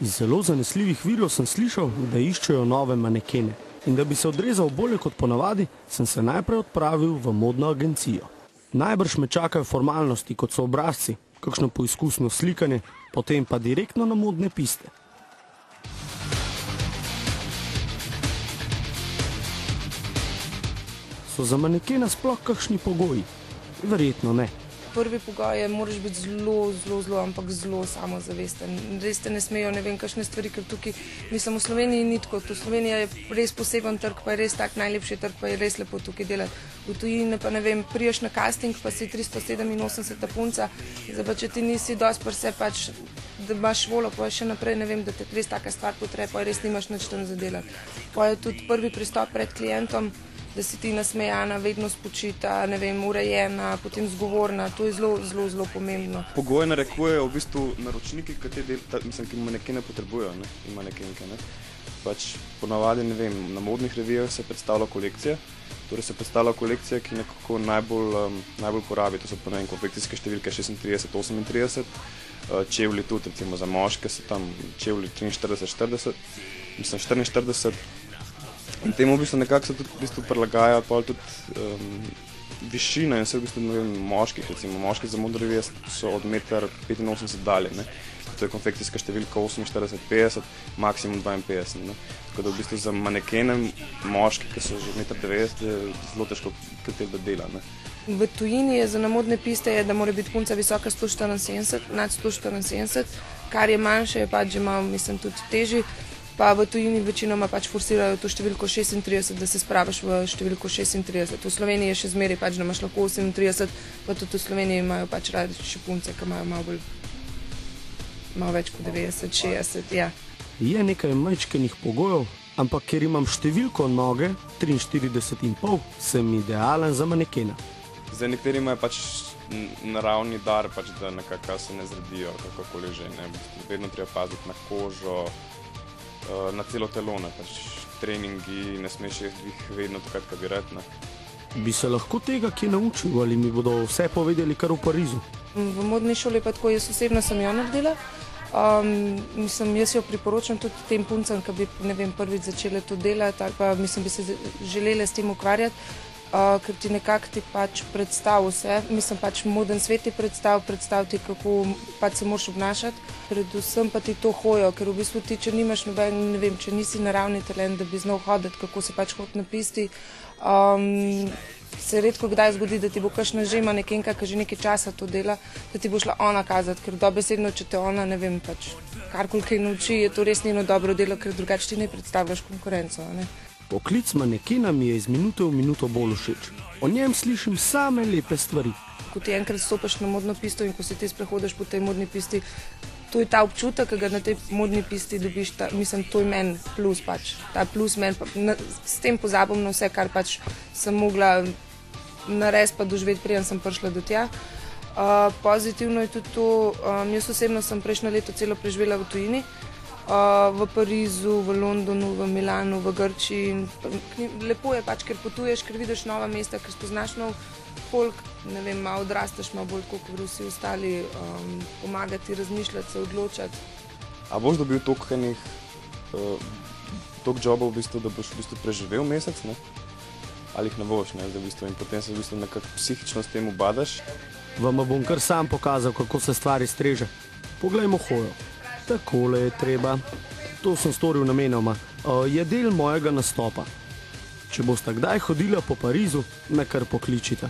Iz zelo zanesljivih virov sem slišal, da iščejo nove manekene. In da bi se odrezal bolje kot ponavadi, sem se najprej odpravil v modno agencijo. Najbrž me čakajo formalnosti, kot so obrazci, kakšno poizkusno slikanje, potem pa direktno na modne piste. So za manekena sploh kakšni pogoji? Verjetno ne. Prvi pogoj je, moraš biti zelo samozavesten. Res te ne smejo, ne vem, kakšne stvari, ker tukaj, mislim, v Sloveniji ni tako. Slovenija je res poseben trg, pa je res tak najlepši trg, pa je res lepo tukaj delati. V tujini pa, ne vem, priješ na casting, pa si 387 punca, zdaj pa če ti nisi dosti pri se, pač, da imaš voljo, pa še naprej, ne vem, da te res taka stvar potrebe, pa res nimaš nič tam za delati. Pa je tudi prvi pristop pred klientom, da si ti nasmejana, vedno spočita, ne vem, urejena, potem zgovorna, to je zelo pomembno. Pogoje narekujejo v bistvu naročniki, ki manekene potrebujejo, in manekenke. Pač ponavadi, ne vem, na modnih revijah se predstavlja kolekcija, torej se predstavlja kolekcija, ki nekako najbolj porabi, to so po konfekcijske številke 36, 38, čevlji tudi, recimo za moške so tam čevlji 43, 40, mislim 44, in temu v bistvu nekako se tudi prilagaja tudi višina in vse v bistvu, ne vem, moških, recimo moški za modne revije so od 1,85 m dalje, to je konfekcijska številka 48, 50, maksimum 52, tako da v bistvu za manekene moški, ki so že 1,90 m, je zelo težko katero dela. V tujini je za namodne piste, da mora biti punca visoka 174, nad 174, kar je manjše, je pač že malo, mislim, tudi težji. Pa v tujini večinoma pač forsirajo to številko 36, da se spraviš v številko 36. V Sloveniji je še zmeraj pač, da imaš lahko 38, pa tudi v Sloveniji imajo pač radi še punce, ki imajo malo več kot 90, 60, ja. Je nekaj majčkenih pogojev, ampak ker imam številko noge, 43,5, sem idealen za manekena. Zdaj nekateri imajo pač naravni dar, pač, da nekako se ne zredijo, kakokoli že, vedno treba paziti na kožo, na celo telo, pač treningi, ne smeš jih vedno takrat, kad bi rad. Bi se lahko tega kje naučil, ali mi bodo vse povedali kar v Parizu? V modni šoli pa tako, jaz osebno sem jo naredila. Mislim, jaz jo priporočam tudi tem puncem, ki bi, ne vem, prvič začele to delati, ali pa mislim, bi se želele s tem ukvarjati, ker ti nekako ti pač predstav vse, mislim, pač moden svet ti predstav ti, kako pač se moraš obnašati, predvsem pa ti to hojo, ker v bistvu ti, če nimaš noben, ne vem, če nisi naravni talent, da bi znal hoditi, kako se pač hodi na pisti, se redko kdaj zgodi, da ti bo kakšna že manekenka, ki že nekaj časa to dela, da ti bo šla ona kazati, ker dobesedno, če te ona, ne vem, pač karkoli kaj nauči, je to res njeno dobro delo, ker drugače ti ne predstavljaš konkurenco, ne. Poklic manekena mi je iz minute v minuto bolj všeč. O njem slišim same lepe stvari. Ko ti enkrat stopiš na modno pisto in ko si ti sprehodiš po tej modni pisti, to je ta občutek, ki ga na tej modni pisti dobiš, mislim, to je meni plus pač. Ta plus meni, s tem pozabim na vse, kar pač sem mogla narediti pa doživeti, preden sem prišla do tja. Pozitivno je tudi to, jaz osebno sem prejšnje leto celo preživela v tujini, v Parizu, v Londonu, v Milanu, v Grčiji. Lepo je pač, ker potuješ, ker vidiš nova mesta, ker spoznaš nov folk, ne vem, malo odrasteš, malo bolj kot vsi ostali, pomagati, razmišljati, se odločati. A boš dobil toliko jobov, v bistvu, da boš v bistvu preživel mesec, ne? Ali jih ne boš, ne? In potem se v bistvu nekako psihično s tem ubadaš? Vama bom kar sam pokazal, kako se stvari streže. Poglejmo hojo. Takole je treba. To sem storil namenoma. Je del mojega nastopa. Če boste kdaj hodila po Parizu, me kar pokličite.